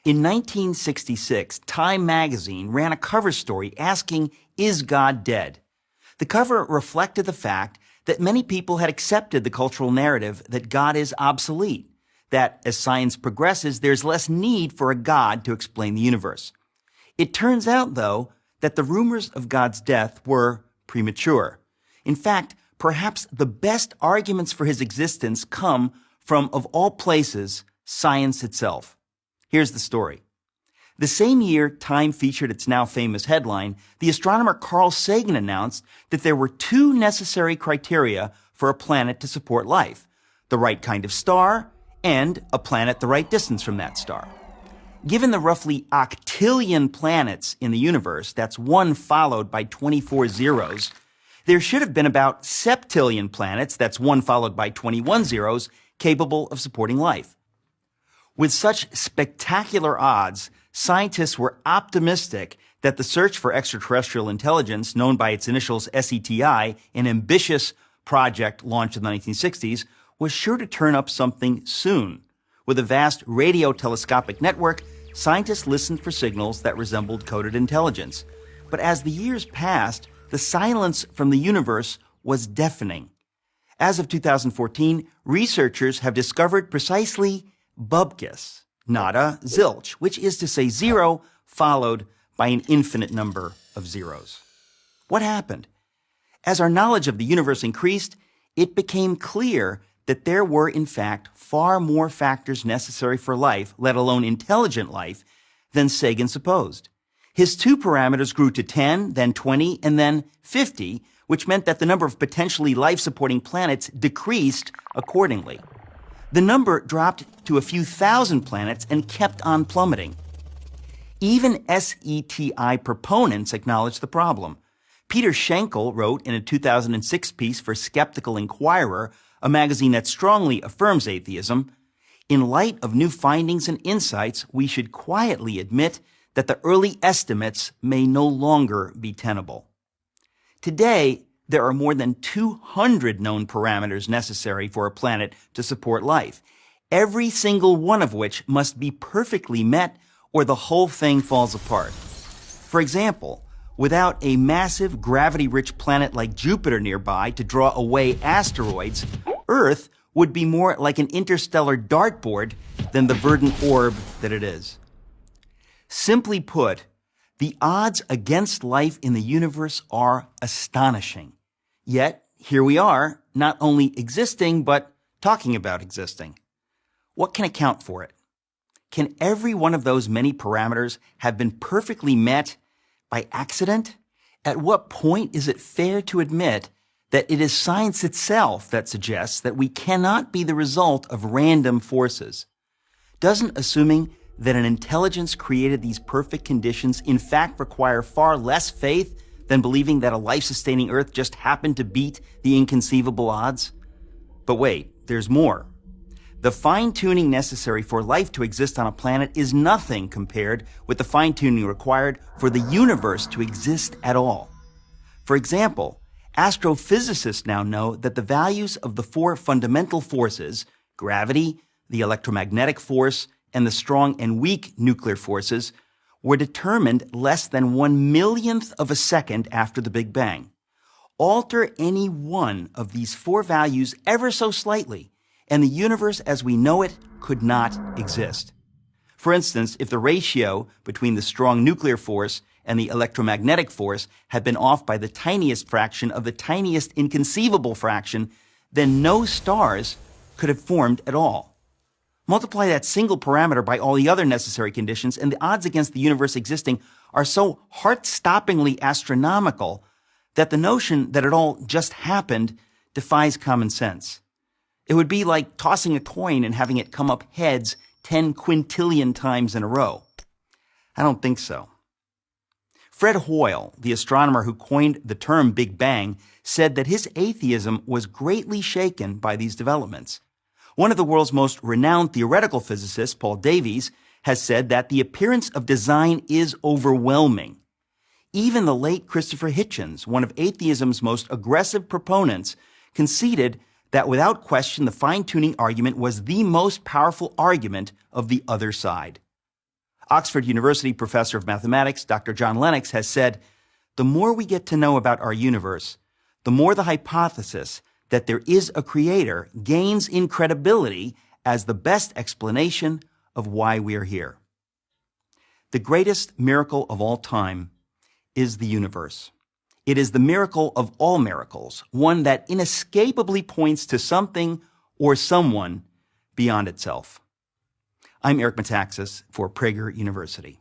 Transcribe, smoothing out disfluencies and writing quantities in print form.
In 1966, Time magazine ran a cover story asking, "Is God dead?" The cover reflected the fact that many people had accepted the cultural narrative that God is obsolete, that as science progresses, there's less need for a God to explain the universe. It turns out, though, that the rumors of God's death were premature. In fact, perhaps the best arguments for his existence come from, of all places, science itself. Here's the story. The same year Time featured its now famous headline, the astronomer Carl Sagan announced that there were two necessary criteria for a planet to support life: the right kind of star and a planet the right distance from that star. Given the roughly octillion planets in the universe, that's one followed by 24 zeros, there should have been about septillion planets, that's one followed by 21 zeros, capable of supporting life. With such spectacular odds, scientists were optimistic that the search for extraterrestrial intelligence, known by its initials SETI, an ambitious project launched in the 1960s, was sure to turn up something soon. With a vast radio telescopic network, scientists listened for signals that resembled coded intelligence. But as the years passed, the silence from the universe was deafening. As of 2014, researchers have discovered precisely bupkis, nada, zilch, which is to say zero followed by an infinite number of zeros. What happened? As our knowledge of the universe increased, it became clear that there were, in fact, far more factors necessary for life, let alone intelligent life, than Sagan supposed. His two parameters grew to 10, then 20, and then 50, which meant that the number of potentially life-supporting planets decreased accordingly. The number dropped to a few thousand planets and kept on plummeting. Even SETI proponents acknowledged the problem. Peter Schenkel wrote in a 2006 piece for Skeptical Inquirer, a magazine that strongly affirms atheism, "In light of new findings and insights, we should quietly admit that the early estimates may no longer be tenable." Today, there are more than 200 known parameters necessary for a planet to support life, every single one of which must be perfectly met or the whole thing falls apart. For example, without a massive gravity-rich planet like Jupiter nearby to draw away asteroids, Earth would be more like an interstellar dartboard than the verdant orb that it is. Simply put, the odds against life in the universe are astonishing. Yet, here we are, not only existing, but talking about existing. What can account for it? Can every one of those many parameters have been perfectly met by accident? At what point is it fair to admit that it is science itself that suggests that we cannot be the result of random forces? Doesn't assuming that an intelligence created these perfect conditions in fact require far less faith than believing that a life-sustaining Earth just happened to beat the inconceivable odds? But wait, there's more. The fine-tuning necessary for life to exist on a planet is nothing compared with the fine-tuning required for the universe to exist at all. For example, astrophysicists now know that the values of the four fundamental forces, gravity, the electromagnetic force, and the strong and weak nuclear forces, were determined less than 1/1,000,000th of a second after the Big Bang. Alter any one of these four values ever so slightly, and the universe as we know it could not exist. For instance, if the ratio between the strong nuclear force and the electromagnetic force had been off by the tiniest fraction of the tiniest inconceivable fraction, then no stars could have formed at all. Multiply that single parameter by all the other necessary conditions, and the odds against the universe existing are so heart-stoppingly astronomical that the notion that it all just happened defies common sense. It would be like tossing a coin and having it come up heads 10 quintillion times in a row. I don't think so. Fred Hoyle, the astronomer who coined the term Big Bang, said that his atheism was greatly shaken by these developments. One of the world's most renowned theoretical physicists, Paul Davies, has said that the appearance of design is overwhelming. Even the late Christopher Hitchens, one of atheism's most aggressive proponents, conceded that without question the fine-tuning argument was the most powerful argument of the other side. Oxford University professor of mathematics, Dr. John Lennox, has said, the more we get to know about our universe, the more the hypothesis that there is a creator gains in credibility as the best explanation of why we are here. The greatest miracle of all time is the universe. It is the miracle of all miracles, one that inescapably points to something or someone beyond itself. I'm Eric Metaxas for Prager University.